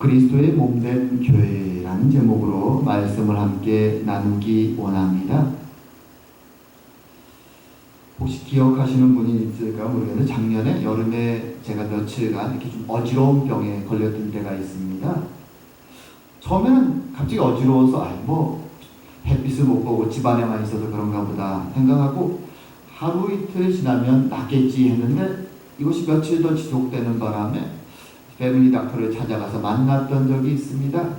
그리스도의 몸된 교회라는 제목으로 말씀을 함께 나누기 원합니다. 혹시 기억하시는 분이 있을까 모르겠는데 작년에 여름에 제가 며칠간 이렇게 좀 어지러운 병에 걸렸던 때가 있습니다. 처음에는 갑자기 어지러워서 햇빛을 못 보고 집안에만 있어서 그런가 보다 생각하고 하루 이틀 지나면 낫겠지 했는데 이것이 며칠 더 지속되는 바람에 패밀리 닥터를 찾아가서 만났던 적이 있습니다.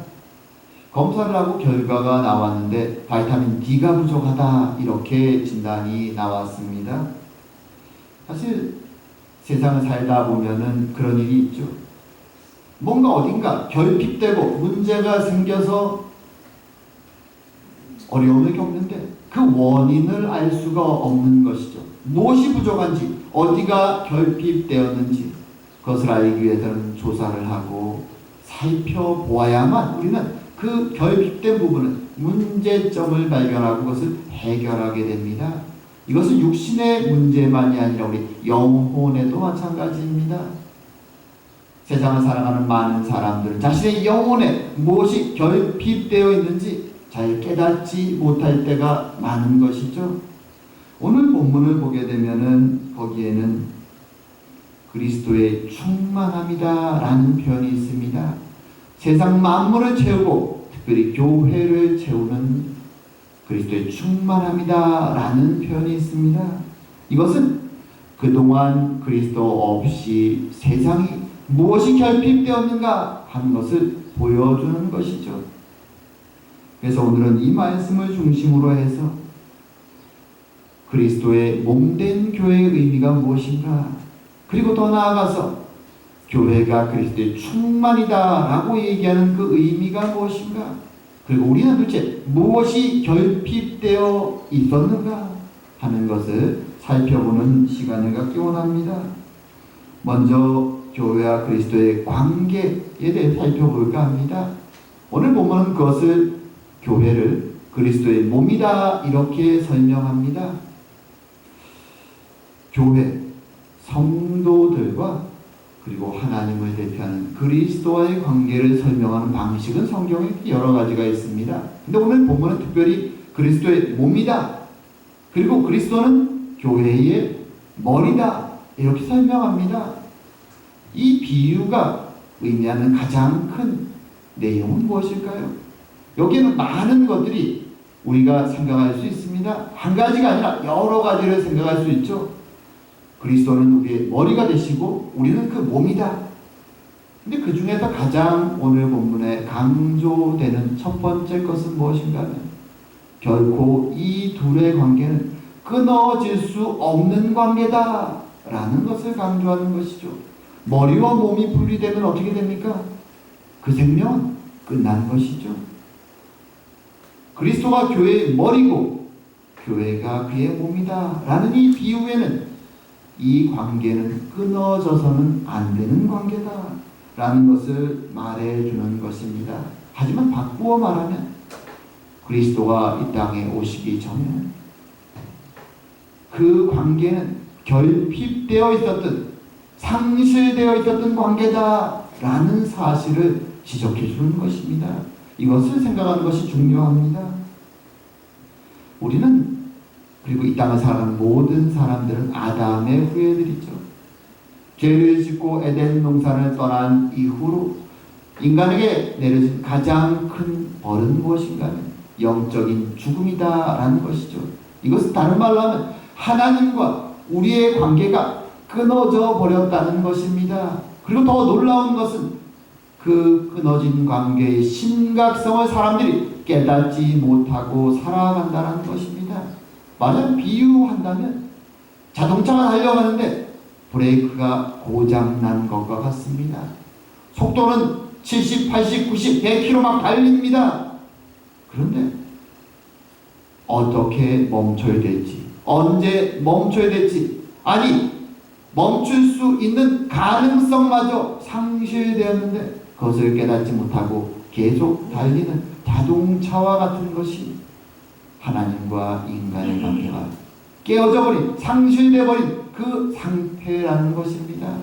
검사를 하고 결과가 나왔는데 바이타민 D가 부족하다 이렇게 진단이 나왔습니다. 사실 세상을 살다 보면은 그런 일이 있죠. 뭔가 어딘가 결핍되고 문제가 생겨서 어려움을 겪는데 그 원인을 알 수가 없는 것이죠. 무엇이 부족한지, 어디가 결핍되었는지 그것을 알기 위해서는 조사를 하고 살펴보아야만 우리는 그 결핍된 부분은 문제점을 발견하고 그것을 해결하게 됩니다. 이것은 육신의 문제만이 아니라 우리 영혼에도 마찬가지입니다. 세상을 살아가는 많은 사람들은 자신의 영혼에 무엇이 결핍되어 있는지 잘 깨닫지 못할 때가 많은 것이죠. 오늘 본문을 보게 되면은 거기에는 그리스도의 충만함이다 라는 표현이 있습니다. 세상 만물을 채우고 특별히 교회를 채우는 그리스도의 충만함이다 라는 표현이 있습니다. 이것은 그동안 그리스도 없이 세상이 무엇이 결핍되었는가 하는 것을 보여주는 것이죠. 그래서 오늘은 이 말씀을 중심으로 해서 그리스도의 몸된 교회의 의미가 무엇인가, 그리고 더 나아가서 교회가 그리스도의 충만이다 라고 얘기하는 그 의미가 무엇인가, 그리고 우리는 도대체 무엇이 결핍되어 있었는가 하는 것을 살펴보는 시간을 갖기 원합니다. 먼저 교회와 그리스도의 관계에 대해 살펴볼까 합니다. 오늘 본문은 그것을 교회를 그리스도의 몸이다 이렇게 설명합니다. 교회, 성도들과 그리고 하나님을 대표하는 그리스도와의 관계를 설명하는 방식은 성경에 여러 가지가 있습니다. 근데 오늘 본문은 특별히 그리스도의 몸이다, 그리고 그리스도는 교회의 머리다 이렇게 설명합니다. 이 비유가 의미하는 가장 큰 내용은 무엇일까요? 여기에는 많은 것들이 우리가 생각할 수 있습니다. 한 가지가 아니라 여러 가지를 생각할 수 있죠. 그리스도는 우리의 머리가 되시고 우리는 그 몸이다. 근데 그 중에서 가장 오늘 본문에 강조되는 첫 번째 것은 무엇인가 하면 결코 이 둘의 관계는 끊어질 수 없는 관계다 라는 것을 강조하는 것이죠. 머리와 몸이 분리되면 어떻게 됩니까? 그 생명은 끝난 것이죠. 그리스도가 교회의 머리고 교회가 그의 몸이다 라는 이 비유에는 이 관계는 끊어져서는 안 되는 관계다 라는 것을 말해주는 것입니다. 하지만 바꾸어 말하면 그리스도가 이 땅에 오시기 전에 그 관계는 결핍되어 있었던, 상실되어 있었던 관계다 라는 사실을 지적해 주는 것입니다. 이것을 생각하는 것이 중요합니다. 우리는, 그리고 이 땅을 살아가는 모든 사람들은 아담의 후예들이죠. 죄를 짓고 에덴 동산을 떠난 이후로 인간에게 내려진 가장 큰 벌은 무엇인가 하면 영적인 죽음이다 라는 것이죠. 이것은 다른 말로 하면 하나님과 우리의 관계가 끊어져 버렸다는 것입니다. 그리고 더 놀라운 것은 그 끊어진 관계의 심각성을 사람들이 깨닫지 못하고 살아간다는 것입니다. 만약 비유한다면 자동차가 달려가는데 브레이크가 고장난 것과 같습니다. 속도는 70, 80, 90, 100km 막 달립니다. 그런데 어떻게 멈춰야 될지, 언제 멈춰야 될지, 아니 멈출 수 있는 가능성마저 상실되었는데 그것을 깨닫지 못하고 계속 달리는 자동차와 같은 것이 하나님과 인간의 관계가 깨어져 버린, 상실되어 버린 그 상태라는 것입니다.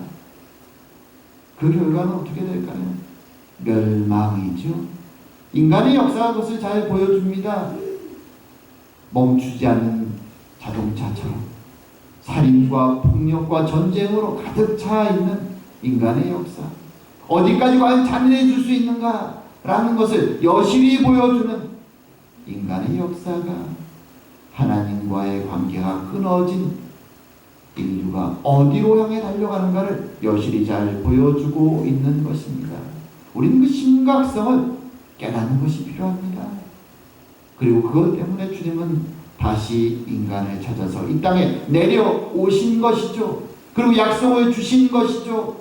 그 결과는 어떻게 될까요? 멸망이죠. 인간의 역사가 그것을 잘 보여줍니다. 멈추지 않는 자동차처럼 살인과 폭력과 전쟁으로 가득 차 있는 인간의 역사. 어디까지 과연 잔인해질 수 있는가? 라는 것을 여실히 보여주는 인간의 역사가 하나님과의 관계가 끊어진 인류가 어디로 향해 달려가는가를 여실히 잘 보여주고 있는 것입니다. 우리는 그 심각성을 깨닫는 것이 필요합니다. 그리고 그것 때문에 주님은 다시 인간을 찾아서 이 땅에 내려오신 것이죠. 그리고 약속을 주신 것이죠.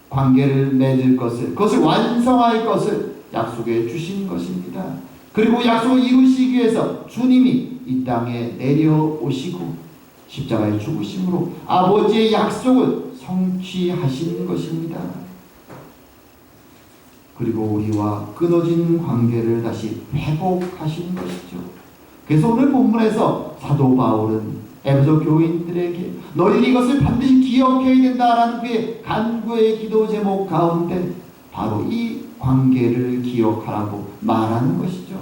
관계를 맺을 것을, 그것을 완성할 것을 약속해 주신 것입니다. 그리고 약속을 이루시기 위해서 주님이 이 땅에 내려오시고 십자가의 죽으심으로 아버지의 약속을 성취하신 것입니다. 그리고 우리와 끊어진 관계를 다시 회복하신 것이죠. 그래서 오늘 본문에서 사도 바울은 에베소 교인들에게 너희들이 이것을 반드시 기억해야 된다라는 그의 간구의 기도 제목 가운데 바로 이 관계를 기억하라고 말하는 것이죠.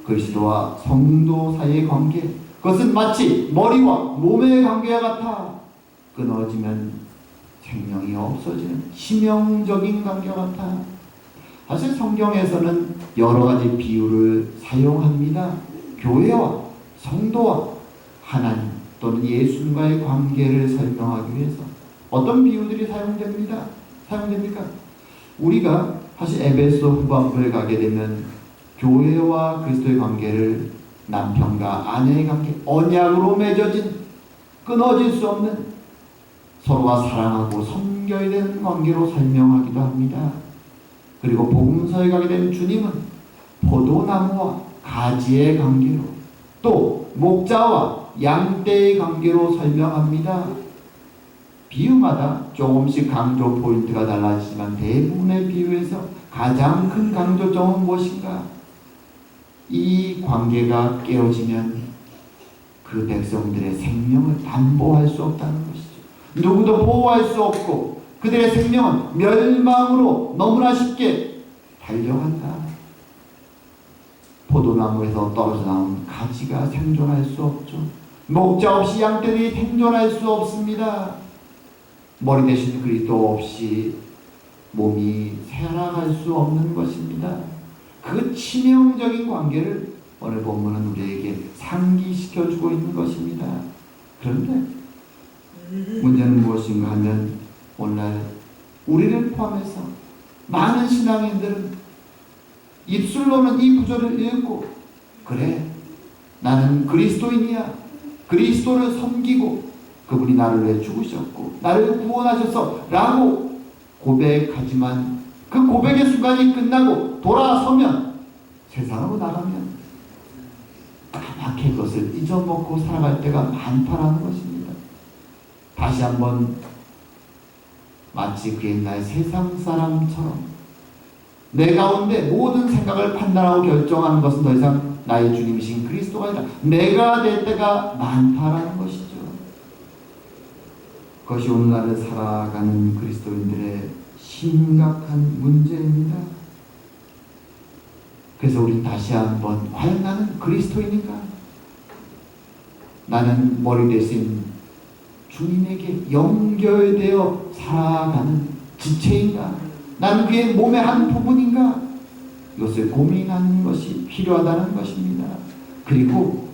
그리스도와 성도 사이의 관계, 그것은 마치 머리와 몸의 관계와 같아 끊어지면 생명이 없어지는 치명적인 관계와 같아. 사실 성경에서는 여러 가지 비유를 사용합니다. 교회와 성도와 하나님 또는 예수님과의 관계를 설명하기 위해서 어떤 비유들이 사용됩니까? 우리가 사실 에베소 후반부에 가게 되면 교회와 그리스도의 관계를 남편과 아내의 관계, 언약으로 맺어진 끊어질 수 없는 서로가 사랑하고 섬겨야 되는 관계로 설명하기도 합니다. 그리고 복음서에 가게 되면 주님은 포도나무와 가지의 관계로 또 목자와 양떼의 관계로 설명합니다. 비유마다 조금씩 강조 포인트가 달라지지만 대부분의 비유에서 가장 큰 강조점은 무엇인가? 이 관계가 깨어지면 그 백성들의 생명을 담보할 수 없다는 것이죠. 누구도 보호할 수 없고 그들의 생명은 멸망으로 너무나 쉽게 달려간다. 포도나무에서 떨어져 나온 가지가 생존할 수 없죠. 목자 없이 양떼들이 생존할 수 없습니다. 머리 대신 그리스도 없이 몸이 살아갈 수 없는 것입니다. 그 치명적인 관계를 오늘 본문은 우리에게 상기시켜주고 있는 것입니다. 그런데 문제는 무엇인가 하면 오늘 우리를 포함해서 많은 신앙인들은 입술로는 이 구절을 읽고 그래 나는 그리스도인이야. 그리스도를 섬기고 그분이 나를 위해 죽으셨고 나를 구원하셔서 라고 고백하지만 그 고백의 순간이 끝나고 돌아서면 세상으로 나가면 까맣게 그것을 잊어먹고 살아갈 때가 많다라는 것입니다. 다시 한번 마치 그 옛날 세상 사람처럼 내 가운데 모든 생각을 판단하고 결정하는 것은 더 이상 나의 주님이신 그리스도가 아니라 내가 될 때가 많다라는 것이죠. 그것이 오늘날을 살아가는 그리스도인들의 심각한 문제입니다. 그래서 우린 다시 한번 과연 나는 그리스도인인가? 나는 머리 대신 주님에게 연결되어 살아가는 지체인가? 나는 그의 몸의 한 부분인가? 이것을 고민하는 것이 필요하다는 것입니다. 그리고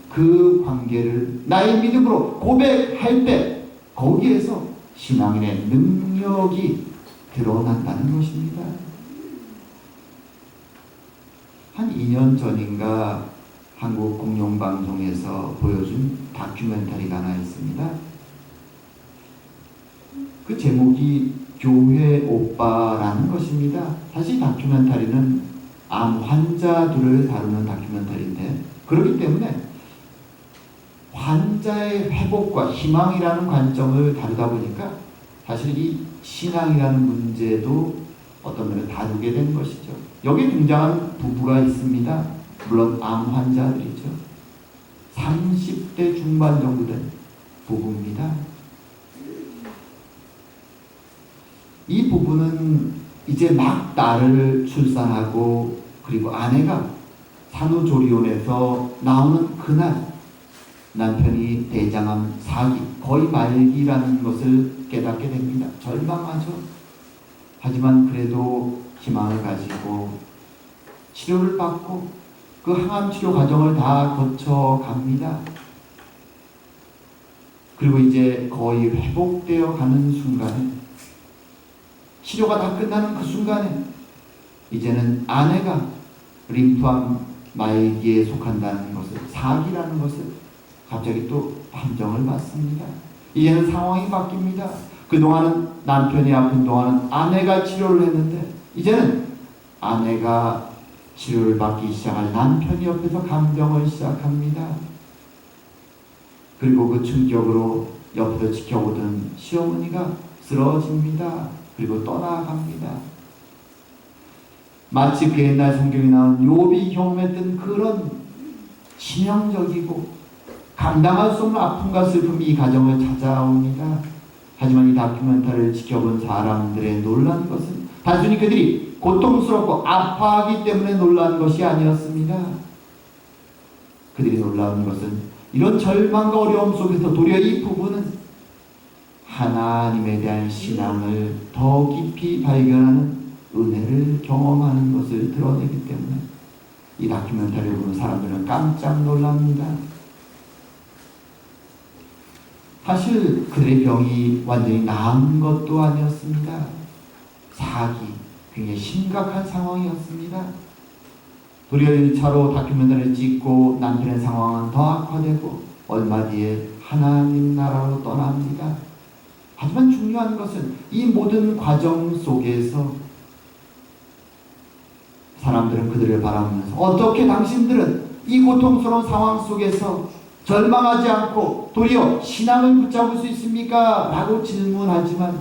그 관계를 나의 믿음으로 고백할 때 거기에서 신앙인의 능력이 드러난다는 것입니다. 한 2년 전인가 한국 공영방송에서 보여준 다큐멘터리가 하나 있습니다. 그 제목이 교회 오빠라는 것입니다. 사실 다큐멘터리는 암 환자들을 다루는 다큐멘터리인데 그렇기 때문에 환자의 회복과 희망이라는 관점을 다루다 보니까 사실 이 신앙이라는 문제도 어떤 면에 다루게 된 것이죠. 여기에 등장하는 부부가 있습니다. 물론 암 환자들이죠. 30대 중반 정도 된 부부입니다. 이 부부는 이제 막 딸을 출산하고 그리고 아내가 산후조리원에서 나오는 그날 남편이 대장암 4기 거의 말기라는 것을 깨닫게 됩니다. 절망하죠. 하지만 그래도 희망을 가지고 치료를 받고 그 항암 치료 과정을 다 거쳐갑니다. 그리고 이제 거의 회복되어 가는 순간에, 치료가 다 끝나는 그 순간에 이제는 아내가 림프암 말기에 속한다는 것을, 4기라는 것을 갑자기 또 판정을 받습니다. 이제는 상황이 바뀝니다. 그동안은 남편이 아픈 동안은 아내가 치료를 했는데 이제는 아내가 치료를 받기 시작할 남편이 옆에서 간병을 시작합니다. 그리고 그 충격으로 옆에서 지켜보던 시어머니가 쓰러집니다. 그리고 떠나갑니다. 마치 그 옛날 성경에 나온 욥이 경험했던 그런 치명적이고 감당할 수 없는 아픔과 슬픔이 이 가정을 찾아옵니다. 하지만 이 다큐멘터리를 지켜본 사람들의 놀란 것은 단순히 그들이 고통스럽고 아파하기 때문에 놀란 것이 아니었습니다. 그들이 놀라운 것은 이런 절망과 어려움 속에서 도리어 이 부부는 하나님에 대한 신앙을 더 깊이 발견하는 은혜를 경험하는 것을 드러내기 때문에 이 다큐멘터리를 보는 사람들은 깜짝 놀랍니다. 사실 그들의 병이 완전히 나은 것도 아니었습니다. 4기, 굉장히 심각한 상황이었습니다. 도리어 1차로 다큐멘터리를 찍고 남편의 상황은 더 악화되고 얼마 뒤에 하나님 나라로 떠납니다. 하지만 중요한 것은 이 모든 과정 속에서 사람들은 그들을 바라보면서 어떻게 당신들은 이 고통스러운 상황 속에서 절망하지 않고 도리어 신앙을 붙잡을 수 있습니까? 라고 질문하지만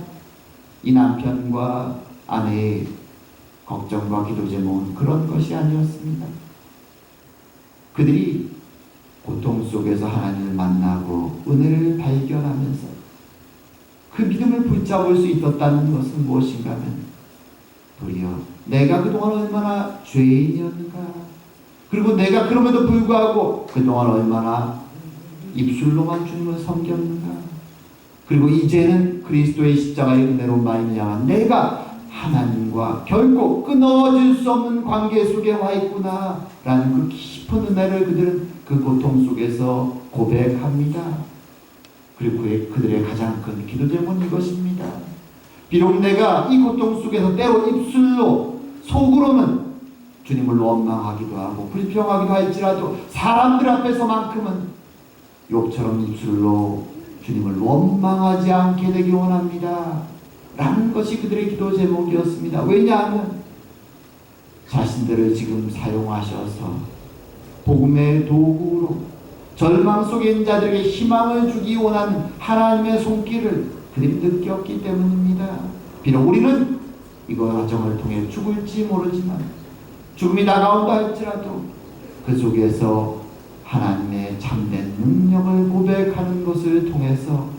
이 남편과 아내의 걱정과 기도 제목은 그런 것이 아니었습니다. 그들이 고통 속에서 하나님을 만나고 은혜를 발견하면서 그 믿음을 붙잡을 수 있었다는 것은 무엇인가 하면 도리어 내가 그동안 얼마나 죄인이었는가, 그리고 내가 그럼에도 불구하고 그동안 얼마나 입술로만 주님을 섬겼는가, 그리고 이제는 그리스도의 십자가의 은혜로 말미암아 내가 하나님과 결코 끊어질 수 없는 관계 속에 와 있구나 라는 그 깊은 은혜를 그들은 그 고통 속에서 고백합니다. 그리고 그들의 가장 큰 기도 제목은 이것입니다. 비록 내가 이 고통 속에서 때로 입술로 속으로는 주님을 원망하기도 하고 불평하기도 할지라도 사람들 앞에서만큼은 욥처럼 입술로 주님을 원망하지 않게 되기 원합니다 라는 것이 그들의 기도 제목이었습니다. 왜냐하면 자신들을 지금 사용하셔서 복음의 도구로 절망 속에 있는 자들에게 희망을 주기 원하는 하나님의 손길을 그들이 느꼈기 때문입니다. 비록 우리는 이거 과정을 통해 죽을지 모르지만, 죽음이 다가온다 할지라도 그 속에서 하나님의 참된 능력을 고백하는 것을 통해서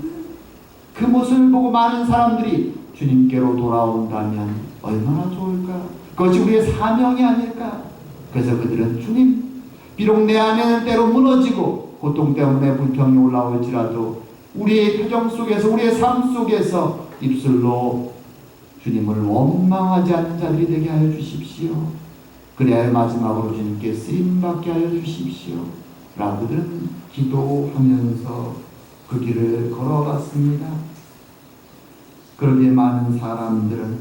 그 모습을 보고 많은 사람들이 주님께로 돌아온다면 얼마나 좋을까? 그것이 우리의 사명이 아닐까? 그래서 그들은 주님, 비록 내 안에는 때로 무너지고 고통 때문에 불평이 올라올지라도 우리의 표정 속에서, 우리의 삶 속에서 입술로 주님을 원망하지 않는 자들이 되게 하여 주십시오. 그래야 마지막으로 주님께 쓰임받게 하여 주십시오 라고 그들은 기도하면서 그 길을 걸어갔습니다. 그런데 많은 사람들은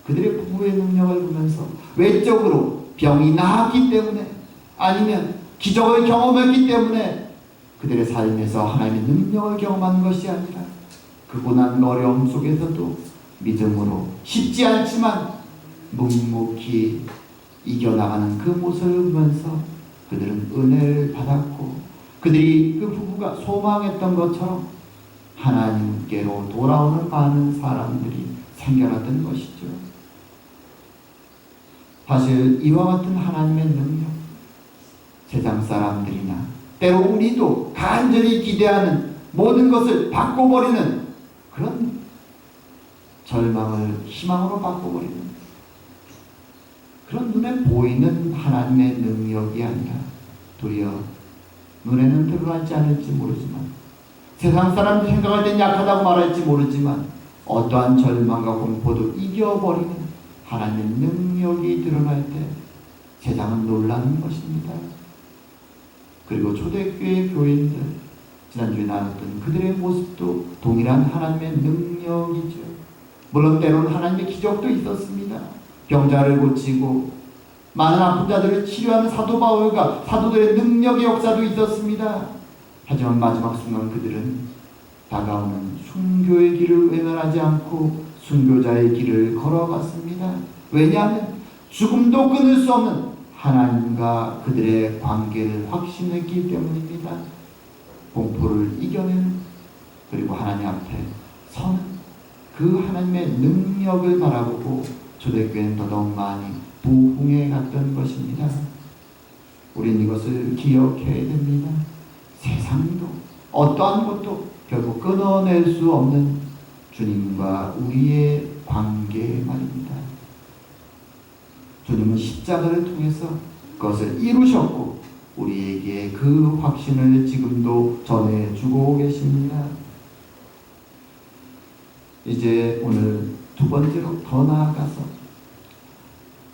그들의 부부의 능력을 보면서 외적으로 병이 나았기 때문에, 아니면 기적을 경험했기 때문에 그들의 삶에서 하나님의 능력을 경험한 것이 아니라 그 고난 어려움 속에서도 믿음으로 쉽지 않지만 묵묵히 이겨나가는 그 모습을 보면서 그들은 은혜를 받았고, 그들이 그 부부가 소망했던 것처럼 하나님께로 돌아오는 많은 사람들이 생겨났던 것이죠. 사실 이와 같은 하나님의 능력, 세상 사람들이나 때로 우리도 간절히 기대하는 모든 것을 바꿔버리는 그런 절망을 희망으로 바꿔버리는 그런 눈에 보이는 하나님의 능력이 아니라 도리어 눈에는 드러나지 않을지 모르지만 세상 사람들이 생각할 땐 약하다고 말할지 모르지만 어떠한 절망과 공포도 이겨버리는 하나님의 능력이 드러날 때 세상은 놀라는 것입니다. 그리고 초대교회 교인들, 지난주에 나눴던 그들의 모습도 동일한 하나님의 능력이죠. 물론 때로는 하나님의 기적도 있었습니다. 병자를 고치고 많은 아픈 자들을 치료하는 사도 바울과 사도들의 능력의 역사도 있었습니다. 하지만 마지막 순간 그들은 다가오는 순교의 길을 외면하지 않고 순교자의 길을 걸어갔습니다. 왜냐하면 죽음도 끊을 수 없는 하나님과 그들의 관계를 확신했기 때문입니다. 공포를 이겨내는 그리고 하나님 앞에 서는 그 하나님의 능력을 바라보고 초대교회는 더더욱 많이 부흥해 갔던 것입니다. 우리는 이것을 기억해야 됩니다. 세상도 어떠한 것도 결국 끊어낼 수 없는 주님과 우리의 관계 말입니다. 주님은 십자가를 통해서 그것을 이루셨고 우리에게 그 확신을 지금도 전해주고 계십니다. 이제 오늘 두 번째로 더 나아가서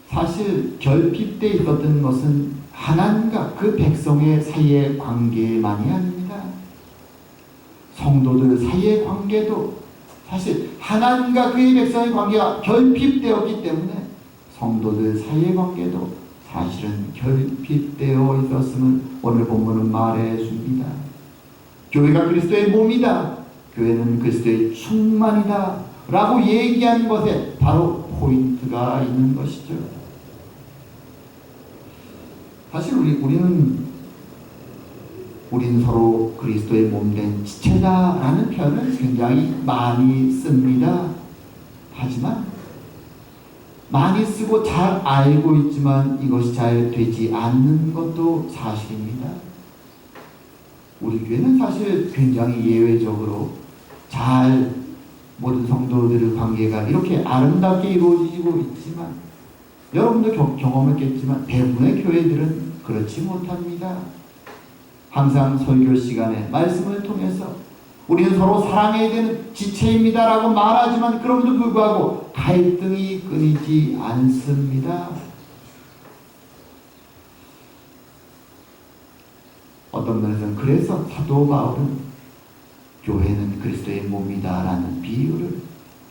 사실 결핍 때 있었던 것은 하나님과 그 백성의 사이의 관계만이 아닙니다. 성도들 사이의 관계도 사실 하나님과 그의 백성의 관계가 결핍되었기 때문에 성도들 사이의 관계도 사실은 결핍되어 있었음을 오늘 본문은 말해 줍니다. 교회가 그리스도의 몸이다. 교회는 그리스도의 충만이다. 라고 얘기하는 것에 바로 포인트가 있는 것이죠. 사실 우리는 서로 그리스도의 몸된 지체다라는 표현을 굉장히 많이 씁니다. 하지만 많이 쓰고 잘 알고 있지만 이것이 잘 되지 않는 것도 사실입니다. 우리 교회는 사실 굉장히 예외적으로 잘 모든 성도들의 관계가 이렇게 아름답게 이루어지고 있지만 여러분도 경험했겠지만 대부분의 교회들은 그렇지 못합니다. 항상 설교 시간에 말씀을 통해서 우리는 서로 사랑해야 되는 지체입니다 라고 말하지만 그럼에도 불구하고 갈등이 끊이지 않습니다. 어떤 면에서는 그래서 사도 바울은 교회는 그리스도의 몸이다 라는 비유를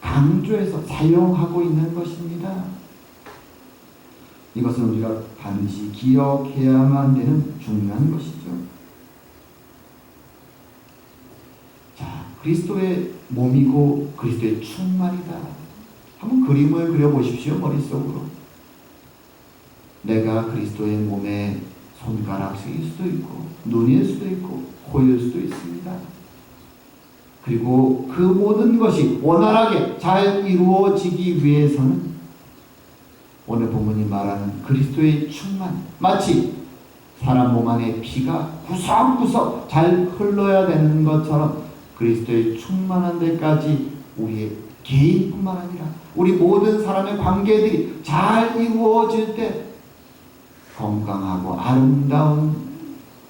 강조해서 사용하고 있는 것입니다. 이것은 우리가 반드시 기억해야만 되는 중요한 것이죠. 자, 그리스도의 몸이고 그리스도의 충만이다. 한번 그림을 그려보십시오. 머릿속으로. 내가 그리스도의 몸의 손가락일 수도 있고 눈일 수도 있고 코일 수도 있습니다. 그리고 그 모든 것이 원활하게 잘 이루어지기 위해서는 오늘 본문이 말하는 그리스도의 충만, 마치 사람 몸 안에 피가 구석구석 잘 흘러야 되는 것처럼 그리스도의 충만한 데까지 우리의 개인뿐만 아니라 우리 모든 사람의 관계들이 잘 이루어질 때 건강하고 아름다운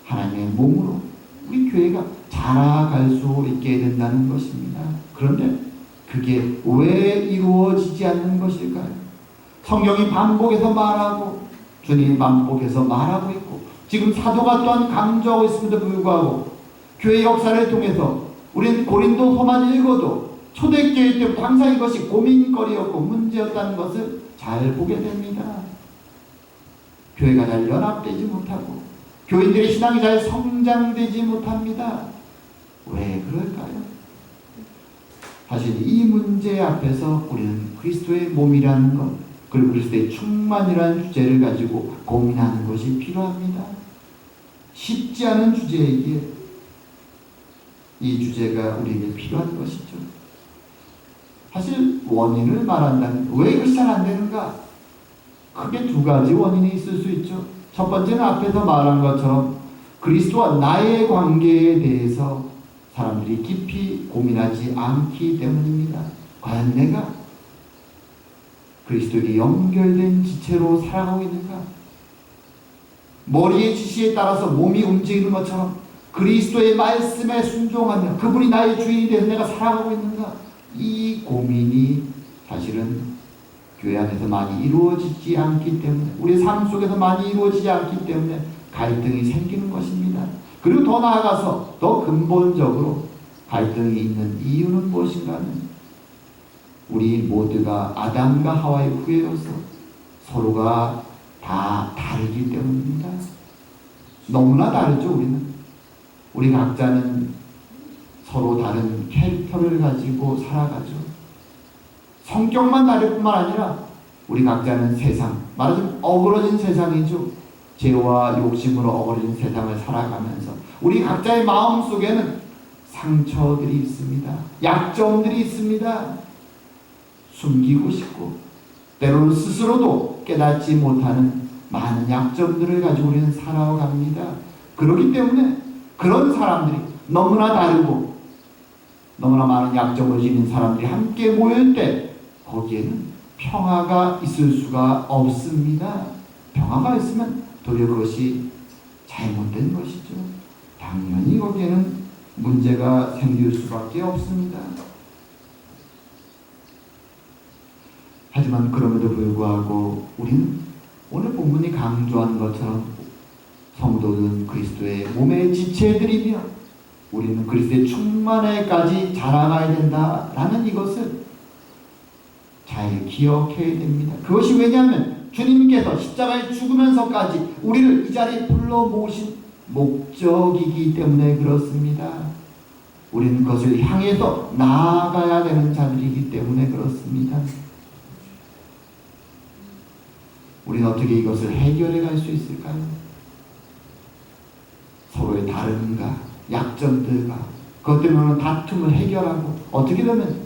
하나님의 몸으로 우리 교회가 자라갈 수 있게 된다는 것입니다. 그런데 그게 왜 이루어지지 않는 것일까요? 성경이 반복해서 말하고 주님이 반복해서 말하고 있고 지금 사도가 또한 강조하고 있음에도 불구하고 교회 역사를 통해서 우리는 고린도서만 읽어도 초대교회 때부터 항상 이것이 고민거리였고 문제였다는 것을 잘 보게 됩니다. 교회가 잘 연합되지 못하고 교인들의 신앙이 잘 성장되지 못합니다. 왜 그럴까요? 사실 이 문제 앞에서 우리는 그리스도의 몸이라는 것 그리고 그리스도의 충만이라는 주제를 가지고 고민하는 것이 필요합니다. 쉽지 않은 주제이기에 이 주제가 우리에게 필요한 것이죠. 사실 원인을 말한다면 왜 이것이 잘 안 되는가? 크게 두 가지 원인이 있을 수 있죠. 첫 번째는 앞에서 말한 것처럼 그리스도와 나의 관계에 대해서 사람들이 깊이 고민하지 않기 때문입니다. 과연 내가 그리스도에게 연결된 지체로 살아가고 있는가? 머리의 지시에 따라서 몸이 움직이는 것처럼 그리스도의 말씀에 순종하며 그분이 나의 주인이 되어서 내가 살아가고 있는가? 이 고민이 사실은 교회 안에서 많이 이루어지지 않기 때문에, 우리 삶 속에서 많이 이루어지지 않기 때문에 갈등이 생기는 것입니다. 그리고 더 나아가서 더 근본적으로 갈등이 있는 이유는 무엇인가는 우리 모두가 아담과 하와의 후예로서 서로가 다 다르기 때문입니다. 너무나 다르죠. 우리 각자는 서로 다른 캐릭터를 가지고 살아가죠. 성격만 다를 뿐만 아니라 우리 각자는 세상, 말하자면 어그러진 세상이죠. 죄와 욕심으로 어그러진 세상을 살아가면서 우리 각자의 마음 속에는 상처들이 있습니다. 약점들이 있습니다. 숨기고 싶고 때로는 스스로도 깨닫지 못하는 많은 약점들을 가지고 우리는 살아갑니다. 그렇기 때문에 그런 사람들이 너무나 다르고 너무나 많은 약점을 지닌 사람들이 함께 모일 때 거기에는 평화가 있을 수가 없습니다. 평화가 있으면 도리어 그것이 잘못된 것이죠. 당연히 거기에는 문제가 생길 수밖에 없습니다. 하지만 그럼에도 불구하고 우리는 오늘 본문이 강조한 것처럼 성도는 그리스도의 몸의 지체들이며 우리는 그리스도의 충만에까지 자라가야 된다라는 이것을 잘 기억해야 됩니다. 그것이 왜냐하면 주님께서 십자가에 죽으면서까지 우리를 이 자리에 불러 모으신 목적이기 때문에 그렇습니다. 우리는 그것을 향해서 나아가야 되는 자들이기 때문에 그렇습니다. 우리는 어떻게 이것을 해결해 갈 수 있을까요? 서로의 다름과 약점들과 그것 때문에 다툼을 해결하고 어떻게 되면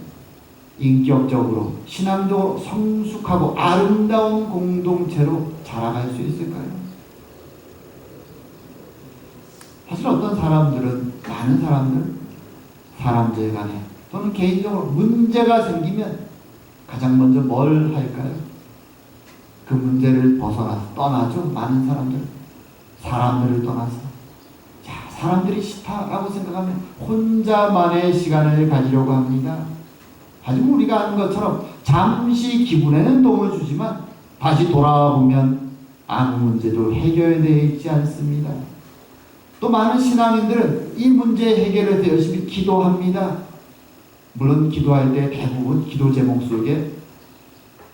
인격적으로 신앙도 성숙하고 아름다운 공동체로 자라갈 수 있을까요? 사실 어떤 사람들은, 많은 사람들 간에 또는 개인적으로 문제가 생기면 가장 먼저 뭘 할까요? 그 문제를 벗어나서 떠나죠. 많은 사람들을 떠나서 사람들이 싫다라고 생각하면 혼자만의 시간을 가지려고 합니다. 하지만 우리가 아는 것처럼 잠시 기분에는 도움을 주지만 다시 돌아보면 아무 문제도 해결되어 있지 않습니다. 또 많은 신앙인들은 이 문제 해결에 대해 열심히 기도합니다. 물론 기도할 때 대부분 기도 제목 속에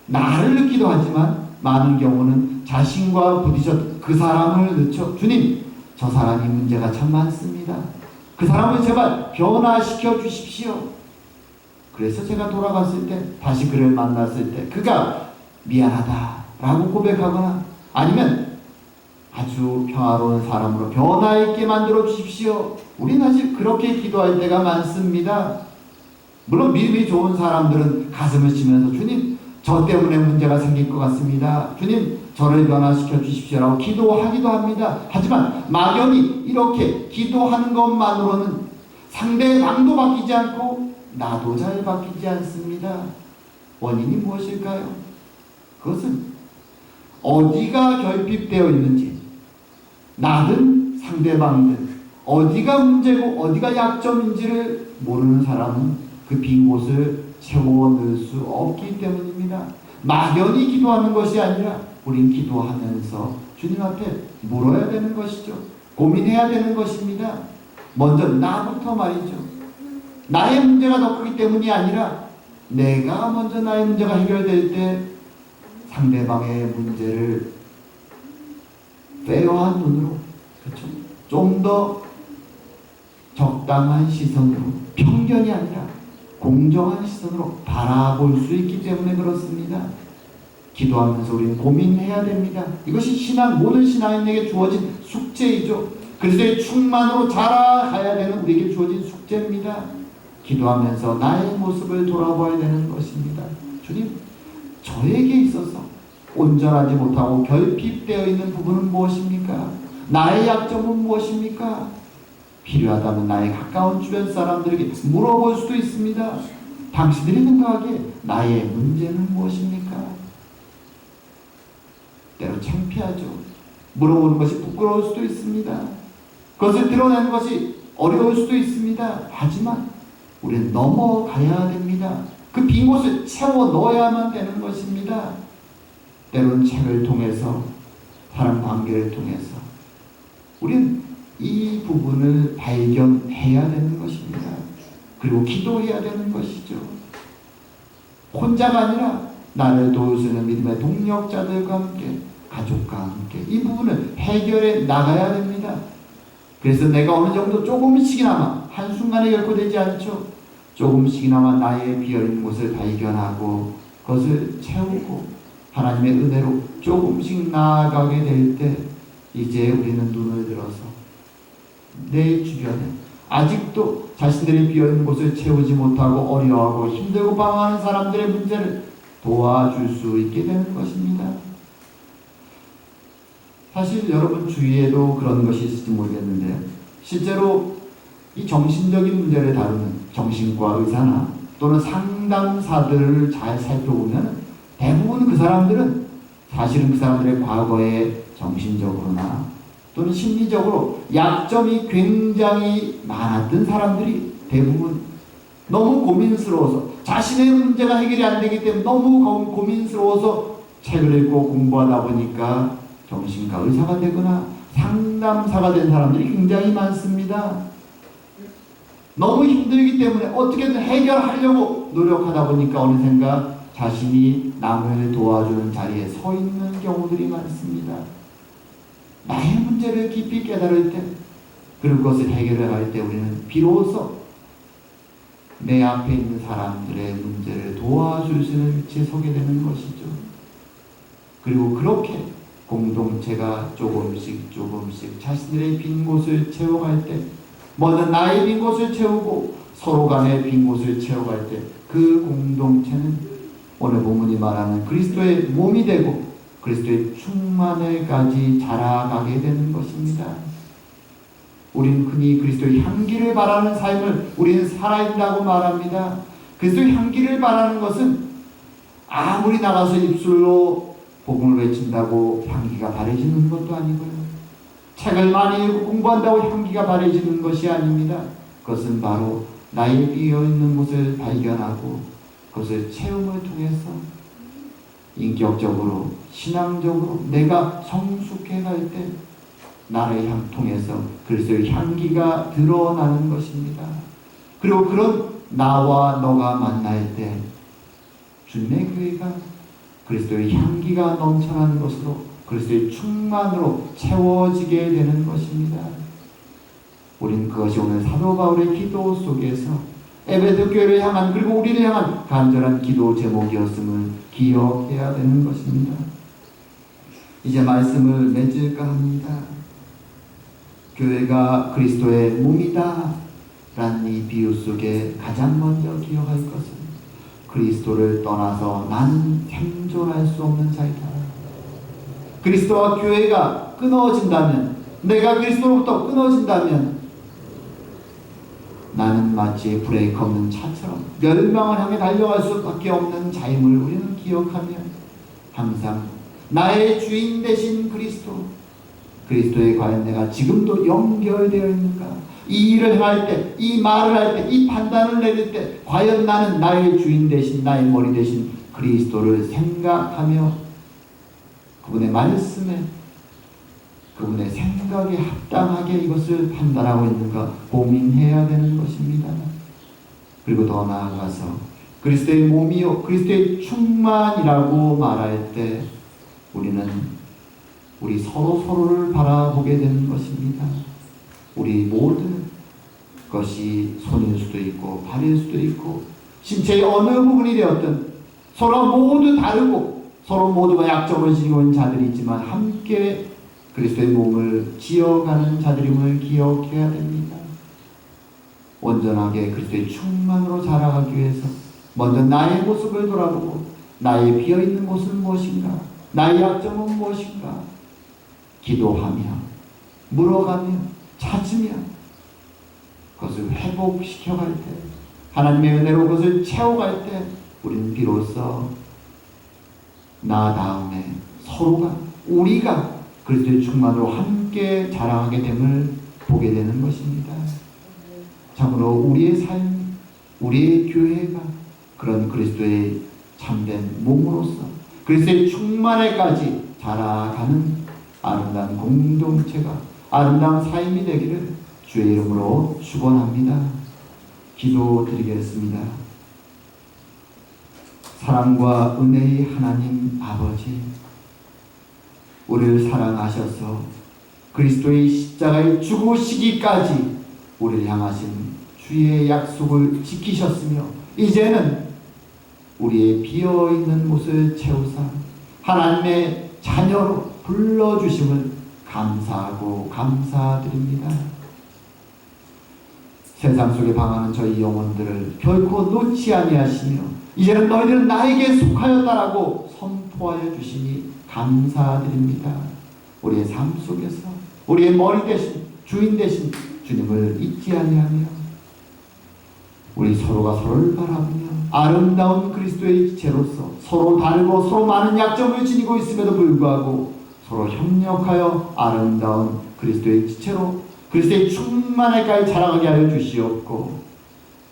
나를 기도하지만 많은 경우는 자신과 부딪혔던 그 사람을 넣죠. 주님, 저 사람이 문제가 참 많습니다. 그 사람을 제발 변화시켜 주십시오. 그래서 제가 돌아갔을 때, 다시 그를 만났을 때 그가 미안하다라고 고백하거나 아니면 아주 평화로운 사람으로 변화있게 만들어 주십시오. 우리는 사실 그렇게 기도할 때가 많습니다. 물론 믿음이 좋은 사람들은 가슴을 치면서 주님, 저 때문에 문제가 생길 것 같습니다. 주님, 저를 변화시켜 주십시오라고 기도하기도 합니다. 하지만 막연히 이렇게 기도하는 것만으로는 상대방도 바뀌지 않고 나도 잘 바뀌지 않습니다. 원인이 무엇일까요? 그것은 어디가 결핍되어 있는지, 나든 상대방이든 어디가 문제고 어디가 약점인지를 모르는 사람은 그 빈 곳을 채워 넣을 수 없기 때문입니다. 막연히 기도하는 것이 아니라 우린 기도하면서 주님 앞에 물어야 되는 것이죠. 고민해야 되는 것입니다. 먼저 나부터 말이죠. 나의 문제가 더 크기 때문이 아니라 내가 먼저 나의 문제가 해결될 때 상대방의 문제를 페어한 눈으로, 그렇죠? 좀 더 적당한 시선으로, 편견이 아니라 공정한 시선으로 바라볼 수 있기 때문에 그렇습니다. 기도하면서 우리는 고민해야 됩니다. 이것이 모든 신앙인에게 주어진 숙제이죠. 그리스도의 충만으로 자라가야 되는 우리에게 주어진 숙제입니다. 기도하면서 나의 모습을 돌아봐야 되는 것입니다. 주님, 저에게 있어서 온전하지 못하고 결핍되어 있는 부분은 무엇입니까? 나의 약점은 무엇입니까? 필요하다면 나의 가까운 주변 사람들에게 물어볼 수도 있습니다. 당신들이 생각하기에 나의 문제는 무엇입니까? 창피하죠. 물어보는 것이 부끄러울 수도 있습니다. 그것을 드러내는 것이 어려울 수도 있습니다. 하지만 우리는 넘어가야 됩니다. 그 빈 곳을 채워 넣어야만 되는 것입니다. 때로는 책을 통해서, 사람 관계를 통해서 우리는 이 부분을 발견해야 되는 것입니다. 그리고 기도해야 되는 것이죠. 혼자가 아니라 나를 도우시는 믿음의 동력자들과 함께, 가족과 함께 이 부분을 해결해 나가야 됩니다. 그래서 내가 어느 정도 조금씩이나마, 한순간에 결코 되지 않죠. 조금씩이나마 나의 비어있는 곳을 발견하고 그것을 채우고 하나님의 은혜로 조금씩 나아가게 될 때 이제 우리는 눈을 들어서 내 주변에 아직도 자신들이 비어있는 곳을 채우지 못하고 어려워하고 힘들고 방황하는 사람들의 문제를 도와줄 수 있게 되는 것입니다. 사실 여러분 주위에도 그런 것이 있을지 모르겠는데요. 실제로 이 정신적인 문제를 다루는 정신과 의사나 또는 상담사들을 잘 살펴보면 대부분 그 사람들은 사실은 그 사람들의 과거에 정신적으로나 또는 심리적으로 약점이 굉장히 많았던 사람들이 대부분 너무 고민스러워서 자신의 문제가 해결이 안 되기 때문에 너무 고민스러워서 책을 읽고 공부하다 보니까 정신과 의사가 되거나 상담사가 된 사람들이 굉장히 많습니다. 너무 힘들기 때문에 어떻게든 해결하려고 노력하다 보니까 어느샌가 자신이 남을 도와주는 자리에 서 있는 경우들이 많습니다. 나의 문제를 깊이 깨달을 때, 그리고 그것을 해결해 갈 때 우리는 비로소 내 앞에 있는 사람들의 문제를 도와줄 수 있는 위치에 서게 되는 것이죠. 그리고 그렇게 공동체가 조금씩 자신들의 빈 곳을 채워갈 때, 먼저 나의 빈 곳을 채우고 서로 간의 빈 곳을 채워갈 때 그 공동체는 오늘 본문이 말하는 그리스도의 몸이 되고 그리스도의 충만을까지 자라가게 되는 것입니다. 우리는 흔히 그리스도의 향기를 바라는 삶을 우리는 살아야 한다고 말합니다. 그리스도의 향기를 바라는 것은 아무리 나가서 입술로 복음을 외친다고 향기가 바래지는 것도 아니고요. 책을 많이 읽고 공부한다고 향기가 바래지는 것이 아닙니다. 그것은 바로 나의 비어있는 곳을 발견하고 그것을 체험을 통해서 인격적으로, 신앙적으로 내가 성숙해 갈 때 나를 통해서 그리스도의 향기가 드러나는 것입니다. 그리고 그런 나와 너가 만날 때 주님의 교회가 그리스도의 향기가 넘쳐나는 것으로 그리스도의 충만으로 채워지게 되는 것입니다. 우린 그것이 오늘 사도 바울의 기도 속에서 에베소 교회를 향한, 그리고 우리를 향한 간절한 기도 제목이었음을 기억해야 되는 것입니다. 이제 말씀을 맺을까 합니다. 교회가 그리스도의 몸이다 라는 이 비유 속에 가장 먼저 기억할 것은 그리스도를 떠나서 나는 생존할 수 없는 자이다. 그리스도와 교회가 끊어진다면, 내가 그리스도로부터 끊어진다면 나는 마치 브레이크 없는 차처럼 멸망을 향해 달려갈 수밖에 없는 자임을 우리는 기억하며 항상 나의 주인 되신 그리스도에 과연 내가 지금도 연결되어 있는가? 이 일을 행할 때, 이 말을 할 때, 이 판단을 내릴 때 과연 나는 나의 주인 되신, 나의 머리 되신 그리스도를 생각하며 그분의 말씀에, 그분의 생각에 합당하게 이것을 판단하고 있는가 고민해야 되는 것입니다. 그리고 더 나아가서 그리스도의 몸이요 그리스도의 충만이라고 말할 때 우리는 우리 서로를 바라보게 되는 것입니다. 우리 모두는 그것이 손일 수도 있고 발일 수도 있고 신체의 어느 부분이 되었든 서로 모두 다르고 서로 모두가 약점을 지니고 있는 자들이 있지만 함께 그리스도의 몸을 지어가는 자들임을 기억해야 됩니다. 온전하게 그리스도의 충만으로 자라가기 위해서 먼저 나의 모습을 돌아보고 나의 비어있는 곳은 무엇인가, 나의 약점은 무엇인가 기도하며 물어가며 찾으며 그것을 회복시켜갈 때, 하나님의 은혜로 그것을 채워갈 때 우리는 비로소 나 다음에 서로가 우리가 그리스도의 충만으로 함께 자랑하게 됨을 보게 되는 것입니다. 참으로 우리의 삶, 우리의 교회가 그런 그리스도의 참된 몸으로서 그리스도의 충만에까지 자라가는 아름다운 공동체가, 아름다운 삶이 되기를 주의 이름으로 축원합니다. 기도드리겠습니다. 사랑과 은혜의 하나님 아버지, 우리를 사랑하셔서 그리스도의 십자가에 죽으시기까지 우리를 향하신 주의 약속을 지키셨으며 이제는 우리의 비어있는 곳을 채우사 하나님의 자녀로 불러주심을 감사하고 감사드립니다. 세상 속에 방하는 저희 영혼들을 결코 놓지 아니하시며 이제는 너희들은 나에게 속하였다라고 선포하여 주시니 감사드립니다. 우리의 삶 속에서 우리의 머리 대신 주인 되신 주님을 잊지 아니하며 우리 서로가 서로를 바라보며 아름다운 그리스도의 지체로서 서로 다르고 서로 많은 약점을 지니고 있음에도 불구하고 서로 협력하여 아름다운 그리스도의 지체로 그리스도의 충만함까지 자라가게 하여 주시옵고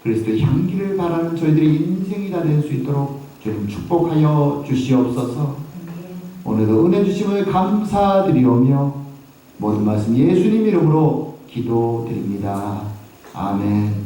그리스도의 향기를 바라는 저희들의 인생이 다 될 수 있도록 주님 축복하여 주시옵소서. 오늘도 은혜 주심을 감사드리오며 모든 말씀 예수님 이름으로 기도드립니다. 아멘.